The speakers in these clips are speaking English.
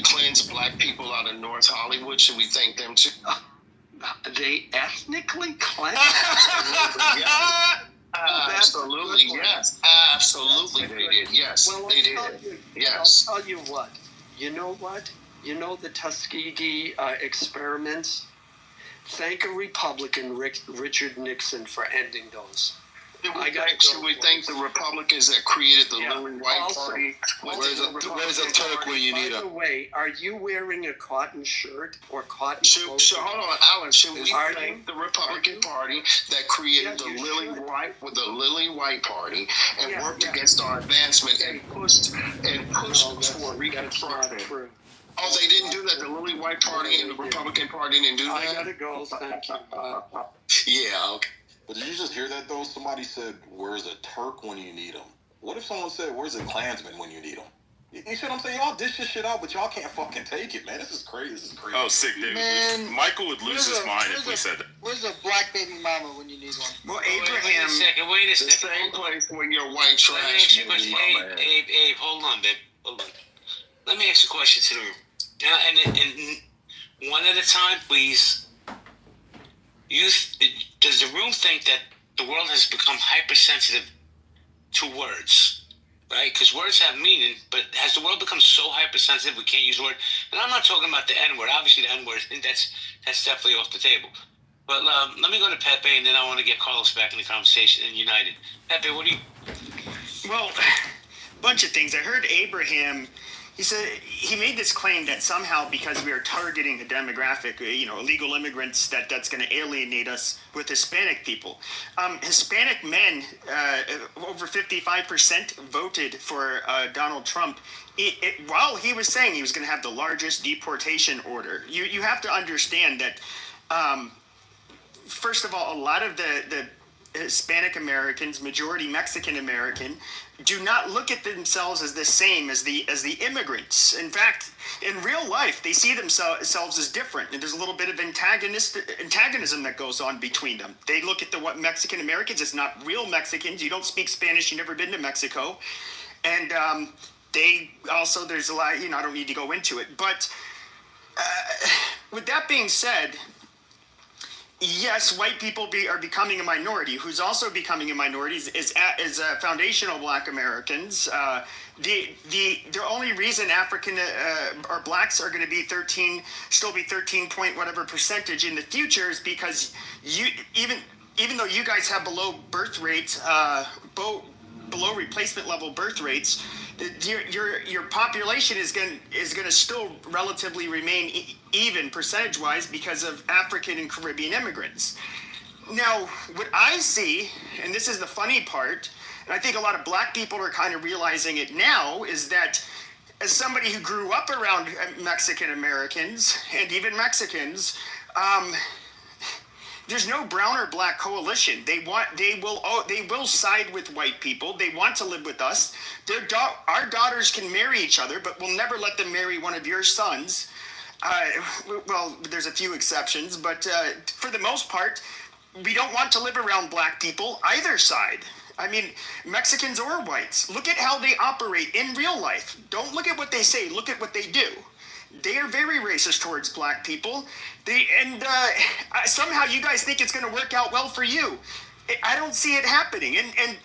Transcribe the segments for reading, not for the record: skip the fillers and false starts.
cleanse black people out of North Hollywood? Should we thank them too? They ethnically cleanse? Absolutely, yes. Absolutely, they did. Yes, well, they did. Yes. I'll tell you what. You know what? You know the Tuskegee experiments? Thank a Republican, Richard Nixon, for ending those. Should we thank the Republicans that created the Lily White Party? Where's a Turk when you need him? By the way, are you wearing a cotton shirt or cotton clothes? Hold on, Alan. Should we thank the Republican Party that created the Lily White Party and worked against our advancement and pushed for Reconstruction? Oh, they didn't do that. The Lily White Party and the Republican Party didn't do that. I gotta go. Thank you. Yeah. Okay. But did you just hear that, though? Somebody said, where's a Turk when you need him? What if someone said, where's a Klansman when you need him? You see what I'm saying? Y'all dish this shit out, but y'all can't fucking take it, man. This is crazy. Oh, sick, David. Man, Michael would lose his mind if we said that. Where's a black baby mama when you need one? Well, Abraham... Wait a second. The same place when you're white trash. Abe, hold on, babe. Hold on. Let me ask you a question to the room. And one at a time, please. Does the room think that the world has become hypersensitive to words, right? Because words have meaning, but has the world become so hypersensitive we can't use the word? And I'm not talking about the N-word. Obviously, the N-word, that's definitely off the table. But let me go to Pepe, and then I want to get Carlos back in the conversation in United. Pepe, what do you... Well, a bunch of things. I heard Abraham... He said he made this claim that somehow because we are targeting a demographic, illegal immigrants, that's going to alienate us with Hispanic people. Hispanic men, over 55% voted for Donald Trump. While he was saying he was going to have the largest deportation order, you have to understand that. First of all, a lot of the Hispanic Americans, majority Mexican American, do not look at themselves as the same as the immigrants. In fact, in real life, they see themselves as different, and there's a little bit of antagonism that goes on between them. They look at what Mexican Americans as not real Mexicans. You don't speak Spanish. You've never been to Mexico, and they also there's a lot. I don't need to go into it, but with that being said. Yes, white people are becoming a minority. Who's also becoming a minority is foundational Black Americans. The only reason African or blacks are going to still be 13 point whatever percentage in the future is because even though you guys have below birth rates, below replacement level birth rates, your population is going to still relatively remain even percentage wise because of African and Caribbean immigrants. Now, what I see, and this is the funny part, and I think a lot of black people are kind of realizing it now, is that as somebody who grew up around Mexican Americans and even Mexicans, there's no brown or black coalition. They will side with white people. They want to live with us. Our daughters can marry each other, but we'll never let them marry one of your sons. Well, there's a few exceptions, but for the most part, we don't want to live around black people either side. I mean, Mexicans or whites. Look at how they operate in real life. Don't look at what they say. Look at what they do. They are very racist towards black people. Somehow you guys think it's going to work out well for you. I don't see it happening. And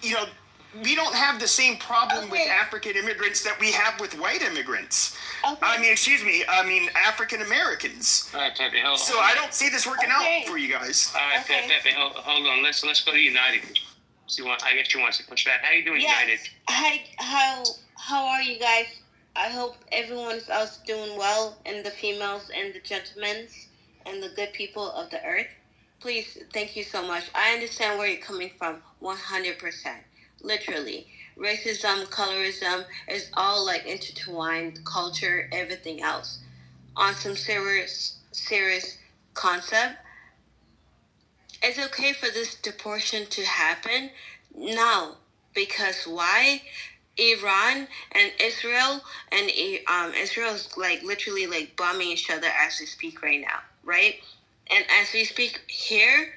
we don't have the same problem with African immigrants that we have with white immigrants. Okay. I mean African Americans. All right, Pepe, hold on. So I don't see this working out for you guys. All right, Pepe, hold on. Let's go to United. I guess you want to push back. How you doing, United? Hi, how are you guys? I hope everyone else doing well, and the females and the gentlemen and the good people of the earth. Please, thank you so much. I understand where you're coming from, 100%. Literally. Racism, colorism is all like intertwined, culture, everything else. On some serious concept, it's okay for this deportation to happen? No. Because why? Iran and Israel Israel's like literally like bombing each other as we speak right now, right? And as we speak here,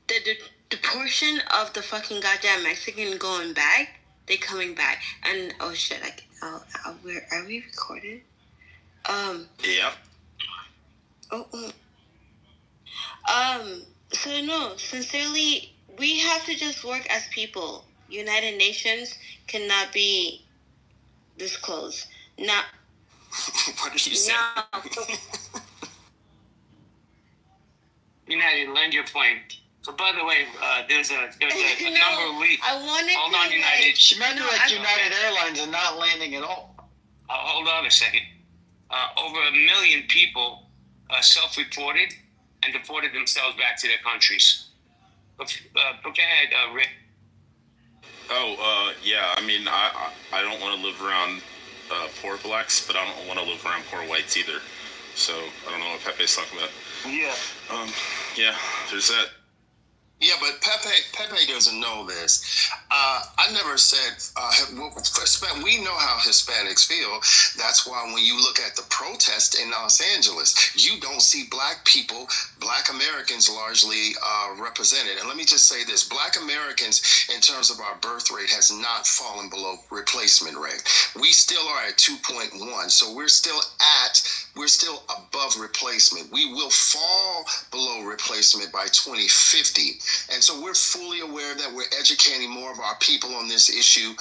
the portion of the fucking goddamn Mexican going back, they coming back. And oh shit, are we recorded? Yep. So no, sincerely, we have to just work as people. United Nations cannot be this close. Not. What are you saying? No. United, land your plane. So, by the way, there's a No, number of leaks. I wanted Hold to. on, United. She meant No, like United Airlines and not landing at all. Hold on a second. Over 1 million people self-reported and deported themselves back to their countries. Go ahead, Rick. Yeah. I mean, I don't want to live around poor blacks, but I don't want to live around poor whites either. So I don't know what Pepe's talking about. Yeah. Yeah. There's that. Yeah, but Pepe doesn't know this. I never said, we know how Hispanics feel. That's why when you look at the protest in Los Angeles, you don't see black people, black Americans largely represented. And let me just say this, black Americans, in terms of our birth rate, has not fallen below replacement rate. We still are at 2.1, so we're still above replacement. We will fall below replacement by 2050. And so we're fully aware that we're educating more of our people on this issue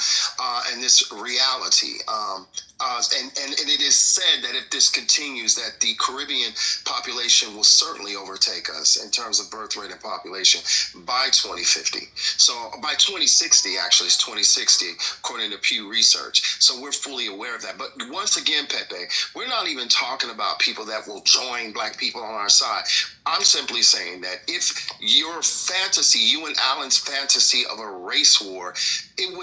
and this reality. And it is said that if this continues, that the Caribbean population will certainly overtake us in terms of birth rate and population by 2050. So by 2060, actually, it's 2060, according to Pew Research. So we're fully aware of that. But once again, Pepe, we're not even talking about people that will join black people on our side. I'm simply saying that if your fantasy, you and Alan's fantasy of a race war, it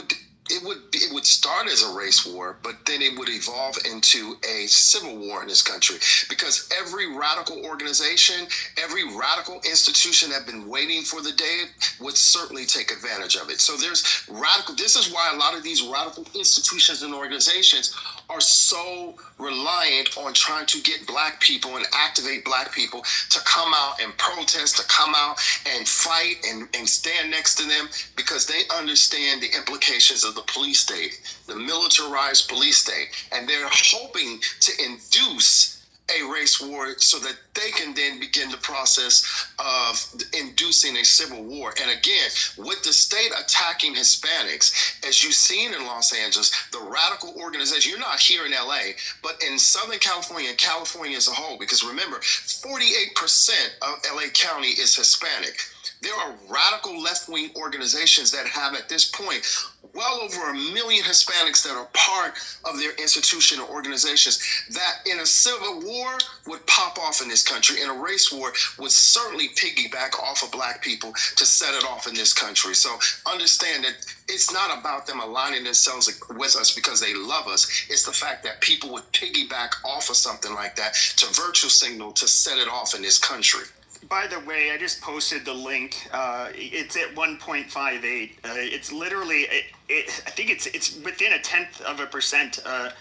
would start as a race war, but then it would evolve into a civil war in this country, because every radical organization, every radical institution that been waiting for the day would certainly take advantage of it. So this is why a lot of these radical institutions and organizations are so reliant on trying to get black people and activate black people to come out and protest, to come out and fight and stand next to them, because they understand the implications of the police state, the militarized police state, and they're hoping to induce a race war so that they can then begin the process of inducing a civil war. And again, with the state attacking Hispanics, as you've seen in Los Angeles, the radical organization, you're not here in LA, but in Southern California and California as a whole, because remember, 48% of LA County is Hispanic. There are radical left-wing organizations that have, at this point, well over 1 million Hispanics that are part of their institution or organizations that in a civil war would pop off in this country, and a race war would certainly piggyback off of black people to set it off in this country. So understand that it's not about them aligning themselves with us because they love us. It's the fact that people would piggyback off of something like that to virtue signal to set it off in this country. By the way, I just posted the link. It's at 1.58. It's literally, I think it's within 0.1%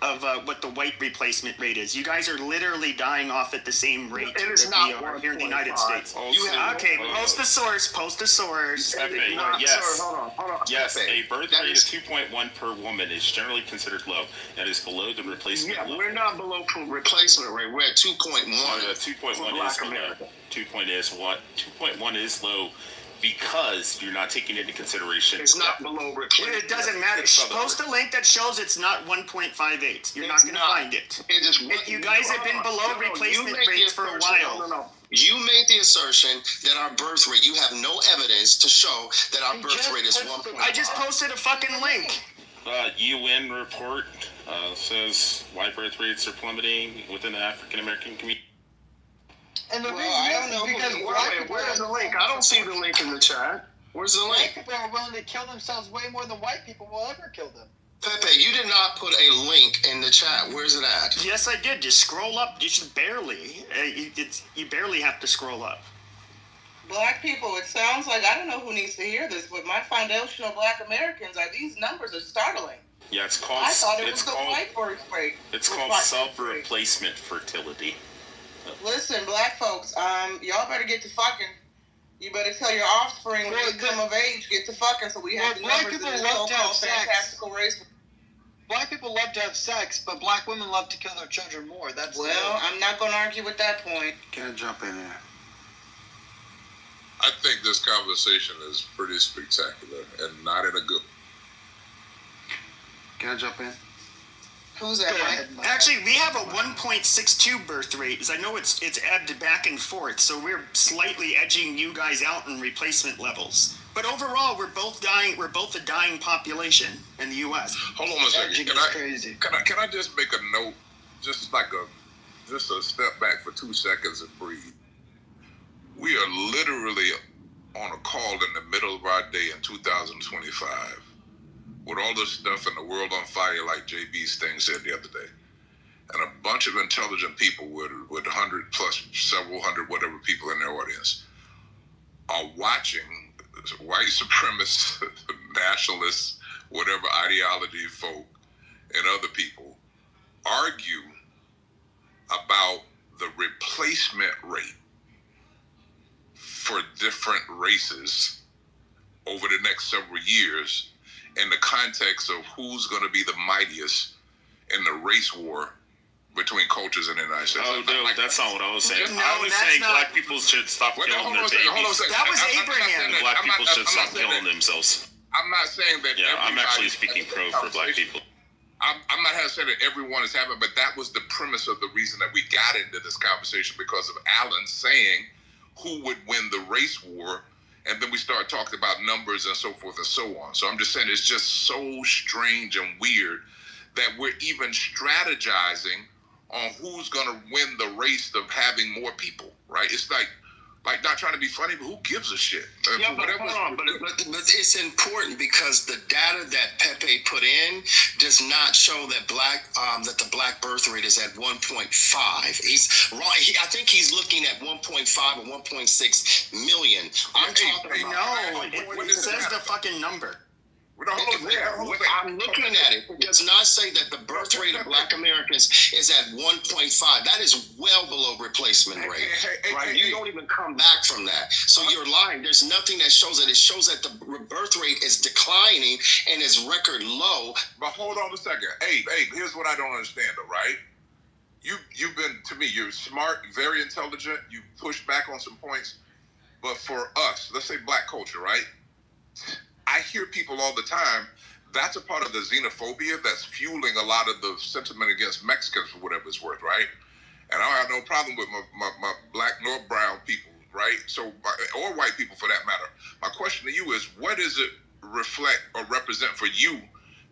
of what the white replacement rate is. You guys are literally dying off at the same rate It is that not we are here in the United 1.5. States. Okay, post the source. Pepe, Not, yes. sir, hold on. Yes, Pepe, a birth that rate of is- 2.1 per woman is generally considered low and is below the replacement Yeah, level. we're not below replacement rate. We're at 2.1. 2.1 for is Black below. America. 2.1 is low because you're not taking into consideration. It's not below replacement. It doesn't matter. It's other Post a link that shows it's not 1.58. You're not It's going to not. find it. It is You guys have been below replacement rates for a while. No. You made the assertion that our birth rate, you have no evidence to show that our birth rate is 1.5. I just posted a fucking link. UN report says white birth rates are plummeting within the African American community. And the Well, reason I don't is know. because black people Where's the link? I don't see the link in the chat. Where's the black link? people are willing to kill themselves way more than white people will ever kill them. Pepe, you did not put a link in the chat. Where's it at? Yes, I did. Just scroll up. Just barely. You barely have to scroll up. Black people, it sounds like, I don't know who needs to hear this, but my foundational black Americans, these numbers are startling. Yeah, it's called. I thought it it's was the called. white birth rate. It's called self-replacement fertility. Listen, black folks, y'all better get to fucking. You better tell your offspring when they come of age, get to fucking, so we have the Black numbers people of this love to have so-called sex. fantastical race. black people love to have sex, but black women love to kill their children more. That's Well, I'm not going to argue with that point. Can I jump in there? I think this conversation is pretty spectacular and not in a good. Can I jump in? Who's that, Mike? Actually, we have a 1.62 birth rate. As I know it's ebbed back and forth, so we're slightly edging you guys out in replacement levels. But overall, we're both dying. We're both a dying population in the U.S. Hold on a second. Edging Can is I, crazy. can I just make a note, just a step back for 2 seconds and breathe. We are literally on a call in the middle of our day in 2025 with all this stuff in the world on fire, like JB's thing said the other day. And a bunch of intelligent people with 100 plus, several hundred, whatever people in their audience are watching white supremacists, nationalists, whatever ideology folk, and other people argue about the replacement rate for different races over the next several years in the context of who's going to be the mightiest in the race war between cultures in the United States. Oh, no, that's not what I was saying. No, I was that's saying not- black people should stop Wait, killing hold on their a second, hold on a babies. second. That was I'm not Abraham. saying that- Black I'm not- people should I'm not stop saying killing that- themselves. I'm not saying that. Yeah, I'm actually everybody- speaking pro for black people. I'm not saying that everyone is having, but that was the premise of the reason that we got into this conversation, because of Alan saying who would win the race war, and then we start talking about numbers and so forth and so on. So I'm just saying it's just so strange and weird that we're even strategizing on who's going to win the race of having more people, right? It's like not trying to be funny, but who gives a shit? Yeah, but hold on, but it's important because the data that Pepe put in does not show that the black birth rate is at 1.5. He's wrong. I think he's looking at 1.5 or 1.6 million. I'm talking about. No, it says the fucking number. I'm looking at it. It does not say that the birth rate of black Americans is at 1.5. That is well below replacement rate. Right? You don't even come back from that. So you're lying. There's nothing that shows that. It shows that the birth rate is declining and is record low. But hold on a second. Abe, here's what I don't understand though, right? You've been, to me, you're smart, very intelligent, you push back on some points. But for us, let's say black culture, right? I hear people all the time, that's a part of the xenophobia that's fueling a lot of the sentiment against Mexicans for whatever it's worth, right? And I don't have no problem with my black nor brown people, right? So, or white people for that matter. My question to you is, what does it reflect or represent for you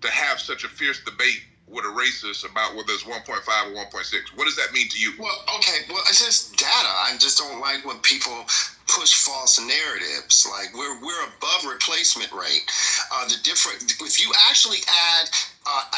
to have such a fierce debate with a racist about whether it's 1.5 or 1.6? What does that mean to you? Well, okay. Well, it's just data. I just don't like when people push false narratives. Like we're above replacement rate. If you actually add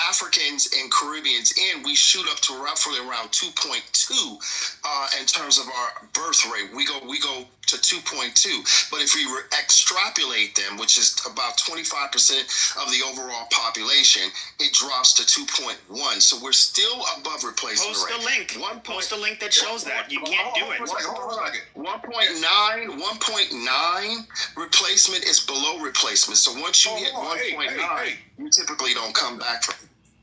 Africans and Caribbeans in, we shoot up to roughly around 2.2 in terms of our birth rate. We go to 2.2. But if we extrapolate them, which is about 25% of the overall population, it drops to 2.1. So we're still above replacement Post rate. a link. Post a link that shows that. You can't do it. 1.9 replacement is below replacement. So once you hit 1.9, you typically don't come back from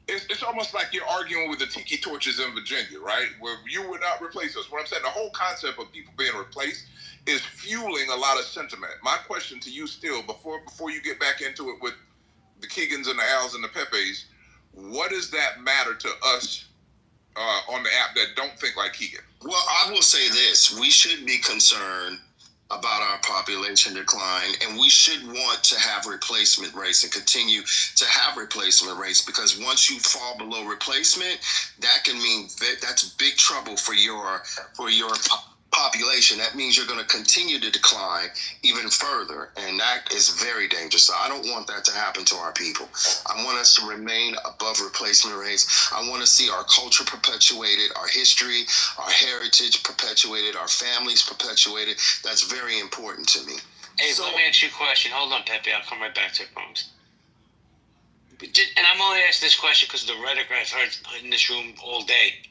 it. It's almost like you're arguing with the tiki torches in Virginia, right? Where you would not replace us. What I'm saying, the whole concept of people being replaced is fueling a lot of sentiment. My question to you still, before you get back into it with the Keegans and the Als and the Pepes, what does that matter to us on the app that don't think like Keegan? Well, I will say this. We should be concerned about our population decline, and we should want to have replacement rates and continue to have replacement rates, because once you fall below replacement, that can mean that's big trouble for your population. That means you're going to continue to decline even further, and that is very dangerous. So I don't want that to happen to our people. I want us to remain above replacement rates. I want to see our culture perpetuated, our history, our heritage perpetuated, our families perpetuated. That's very important to me. Hey, let me ask you a question. Hold on, Pepe. I'll come right back to it, promise. And I'm only asking this question because of the rhetoric I've heard in this room all day.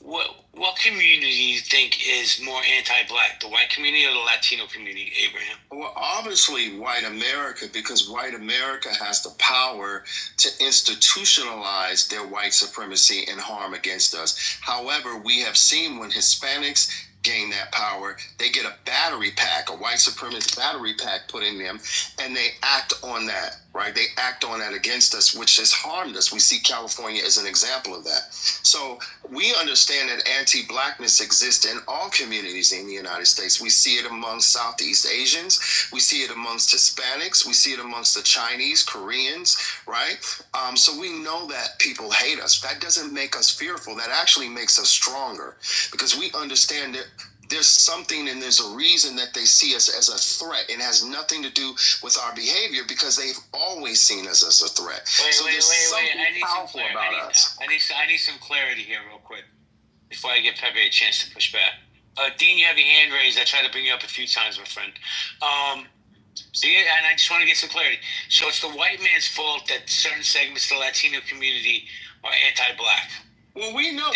What community do you think is more anti-black, the white community or the Latino community, Abraham? Well, obviously, white America, because white America has the power to institutionalize their white supremacy and harm against us. However, we have seen when Hispanics gain that power, they get a battery pack, a white supremacist battery pack put in them, and they act on that, right? They act on that against us, which has harmed us. We see California as an example of that. So we understand that anti-blackness exists in all communities in the United States. We see it amongst Southeast Asians. We see it amongst Hispanics. We see it amongst the Chinese, Koreans, right? So we know that people hate us. That doesn't make us fearful. That actually makes us stronger, because we understand that there's something and there's a reason that they see us as a threat, and it has nothing to do with our behavior, because they've always seen us as a threat. Wait. I need powerful about us. I need some clarity here real quick before I give Pepe a chance to push back. Dean, you have your hand raised. I tried to bring you up a few times, my friend. See, and I just want to get some clarity. So it's the white man's fault that certain segments of the Latino community are anti-black. Well, we know.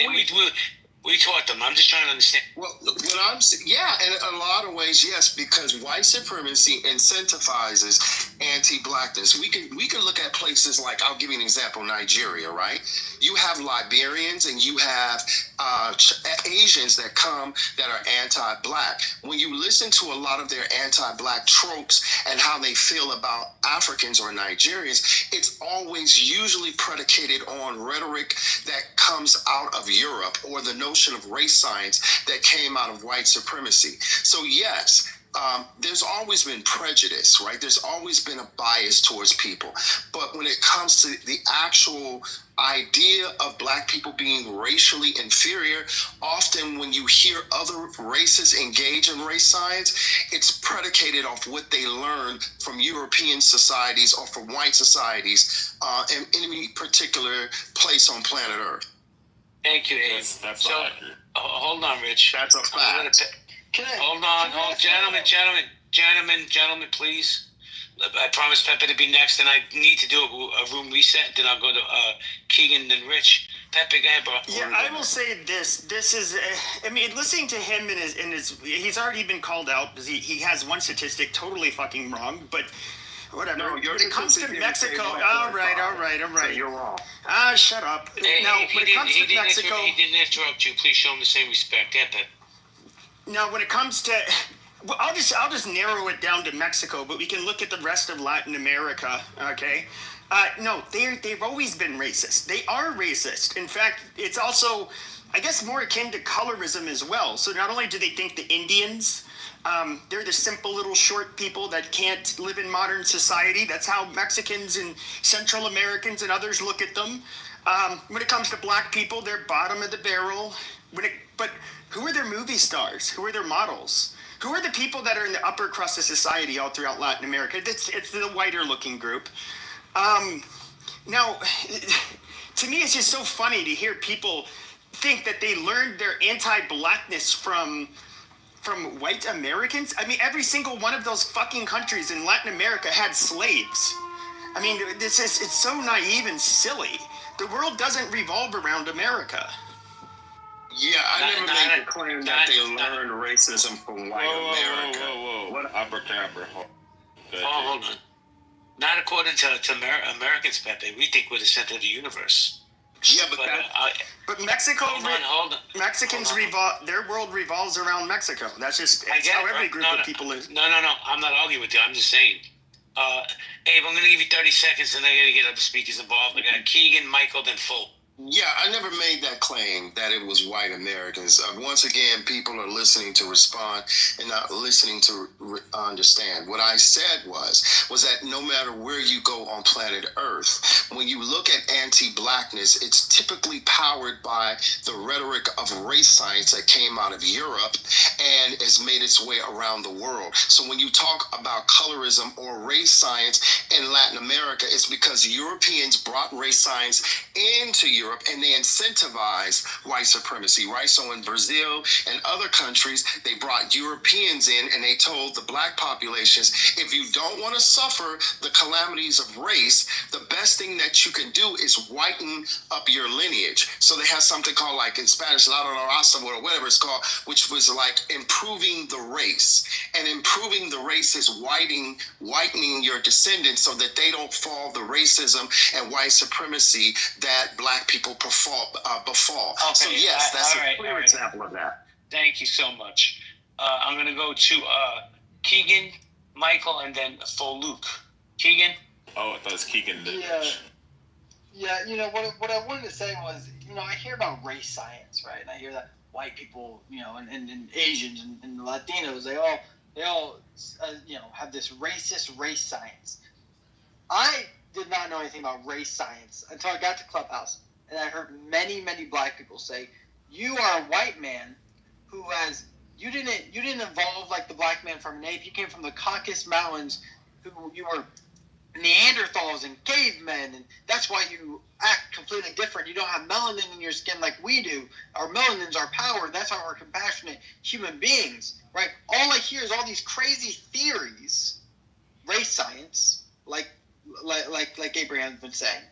We taught them. I'm just trying to understand. Well, in a lot of ways, yes, because white supremacy incentivizes anti-blackness. We can look at places like, I'll give you an example, Nigeria, right? You have Liberians and you have Asians that come that are anti-black. When you listen to a lot of their anti-black tropes and how they feel about Africans or Nigerians, it's always usually predicated on rhetoric that comes out of Europe, or the notion of race science that came out of white supremacy. So yes, there's always been prejudice, right? There's always been a bias towards people. But when it comes to the actual idea of black people being racially inferior, often when you hear other races engage in race science, it's predicated off what they learned from European societies or from white societies in any particular place on planet Earth. Thank you, Abe. That's so, accurate. Hold on, Rich. That's a fact. Gentlemen, please. I promised Pepe to be next, and I need to do a room reset. Then I'll go to Keegan, then Rich. Pepe, go ahead, bro. Yeah, I will say this. This is, I mean, listening to him and his, he's already been called out because he has one statistic totally fucking wrong, but whatever. No, when it comes to Mexico, all right. You're wrong. Shut up. Hey, now, when it comes to Mexico, he didn't interrupt you. Please show him the same respect. Yeah, Pepe. Now, when it comes to, well, I'll just narrow it down to Mexico, but we can look at the rest of Latin America. Okay. No, they've always been racist. They are racist. In fact, it's also, I guess, more akin to colorism as well. So not only do they think the Indians, they're the simple little short people that can't live in modern society. That's how Mexicans and Central Americans and others look at them. When it comes to black people, they're bottom of the barrel. But who are their movie stars? Who are their models? Who are the people that are in the upper crust of society all throughout Latin America? It's the whiter looking group. Now, to me, it's just so funny to hear people think that they learned their anti-blackness from white Americans. I mean, every single one of those fucking countries in Latin America had slaves. I mean, it's so naive and silly. The world doesn't revolve around America. Yeah, I never made the claim that they learned racism from white America. Whoa. What abracadabra? Hold on. Not according to Americans, Pepe. We think we're the center of the universe. Yeah, but Mexico, hold on. Mexicans their world revolves around Mexico. That's just how every group of people is. No. I'm not arguing with you. I'm just saying. Abe, I'm going to give you 30 seconds, and I got to get other speakers involved. I got Keegan, Michael, then Full. Yeah, I never made that claim that it was white Americans. Once again, people are listening to respond and not listening to understand. What I said was that no matter where you go on planet Earth, when you look at anti-blackness, it's typically powered by the rhetoric of race science that came out of Europe and has made its way around the world. So when you talk about colorism or race science in Latin America, it's because Europeans brought race science into Europe Europe, and they incentivize white supremacy, right? So in Brazil and other countries, they brought Europeans in and they told the black populations, if you don't want to suffer the calamities of race, the best thing that you can do is whiten up your lineage. So they have something called, like in Spanish, la raza, or whatever it's called, which was like improving the race. And improving the race is whitening your descendants so that they don't fall the racism and white supremacy that black people befall. Okay, So yes, that's all a right, clear all right. example of that. Thank you so much. I'm going to go to Keegan, Michael, and then Luke. Keegan? Oh, I thought it was Keegan. Yeah, you know, what I wanted to say was, you know, I hear about race science, right? And I hear that white people, you know, and Asians and Latinos, they all you know, have this racist race science. I did not know anything about race science until I got to Clubhouse, and I heard many black people say, "You are a white man who has you didn't evolve like the black man from an ape. You came from the Caucasus Mountains, who you were Neanderthals and cavemen, and that's why you act completely different. You don't have melanin in your skin like we do. Our melanin's our power. That's how we're compassionate human beings, right?" All I hear is all these crazy theories, race science, like Abraham's been saying.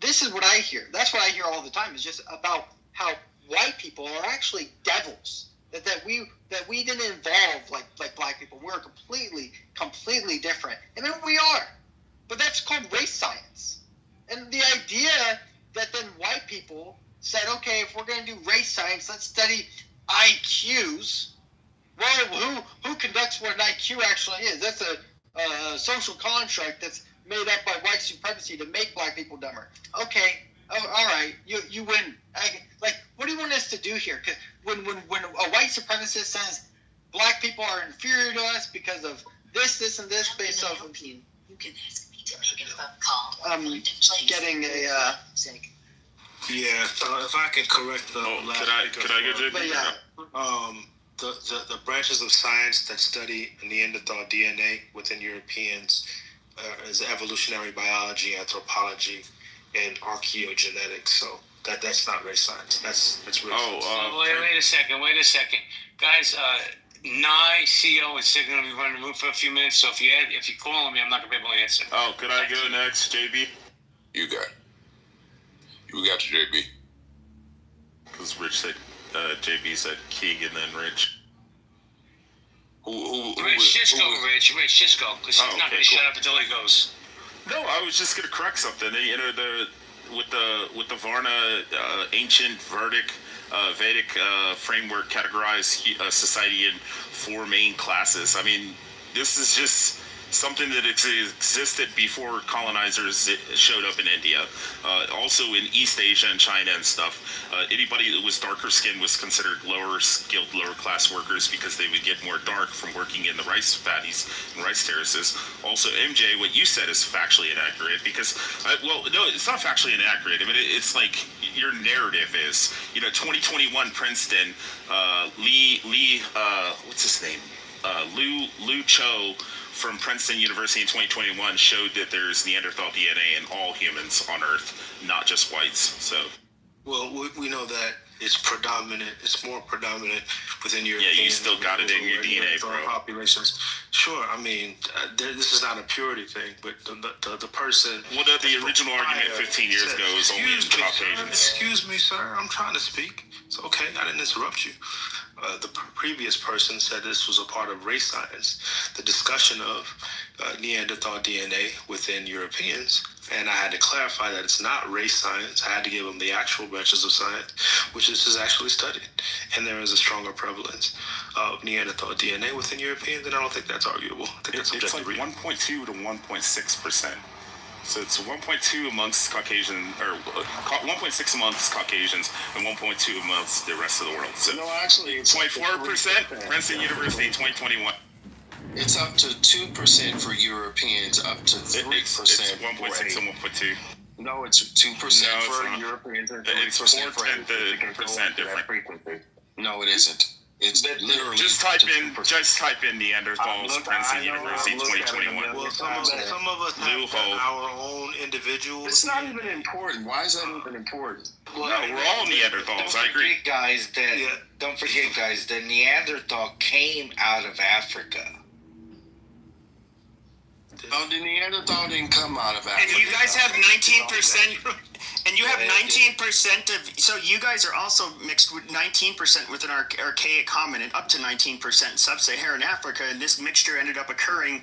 This is what I hear. That's what I hear all the time. It's just about how white people are actually devils. That we didn't evolve like black people. We're completely different. And then we are. But that's called race science. And the idea that then white people said, okay, if we're going to do race science, let's study IQs. Well, who conducts what an IQ actually is? That's a social construct that's made up by white supremacy to make black people dumber. Okay, all right, you win. What do you want us to do here? Because when a white supremacist says black people are inferior to us because of this, and this, based off of you can ask me to make a phone call. getting a. Yeah, if I can correct the last. Could I get you? But yeah. The branches of science that study Neanderthal DNA within Europeans is evolutionary biology, anthropology, and archaeogenetics. So that's not race science. That's race science. Wait a second, guys. Nye, CEO, is still going to be running the room for a few minutes. So if you call me, I'm not going to be able to answer. Oh, could I go next, JB? You got JB. Because Rich said, JB said Keegan, then Rich. Rich, just go, Rich, just go, because he's not going to shut up until he goes. No, I was just going to correct something. You know, with the Varna ancient Vedic framework categorized society in four main classes. I mean, this is just something that existed before colonizers showed up in India. Also in East Asia and China and stuff. Anybody that was darker skinned was considered lower skilled, lower class workers because they would get more dark from working in the rice paddies and rice terraces. Also, MJ, what you said is factually inaccurate because, no, it's not factually inaccurate. I mean, it's like your narrative is, 2021 Princeton, what's his name? Lu Cho from Princeton University in 2021 showed that there's Neanderthal DNA in all humans on Earth, not just whites. So, well, we know that it's predominant. It's more predominant within your. Yeah, you still got it in your DNA, bro. Populations. Sure, I mean, this is not a purity thing, but the person. Well, the original argument 15 years ago was only in Caucasians. Excuse me, sir. I'm trying to speak. It's okay. I didn't interrupt you. The previous person said this was a part of race science, the discussion of Neanderthal DNA within Europeans. And I had to clarify that it's not race science. I had to give them the actual branches of science, which this is actually studied. And there is a stronger prevalence of Neanderthal DNA within Europeans, and I don't think that's arguable. I think that's it's objective. It's like 1.2 to 1.6%. So it's 1.2 amongst Caucasian, or 1.6 amongst Caucasians, and 1.2 amongst the rest of the world. So no, actually, it's 0.4%. Princeton University, 2021. It's up to 2% for Europeans, up to 3%. It's 1.6 and 1.2. No, it's 2% for Europeans and 3% for percent different. No, it isn't. It's literally just type in Neanderthals, Princeton University, 2021. Well, some of us have our own individual individuals. It's not even important. Why is that even important? No, we're all Neanderthals. I agree. Don't forget, guys, that Neanderthal came out of Africa. No, the Neanderthal didn't come out of Africa. And you guys have 19%, and you have 19% of, so you guys are also mixed with 19% with an archaic hominin, up to 19% sub-Saharan Africa, and this mixture ended up occurring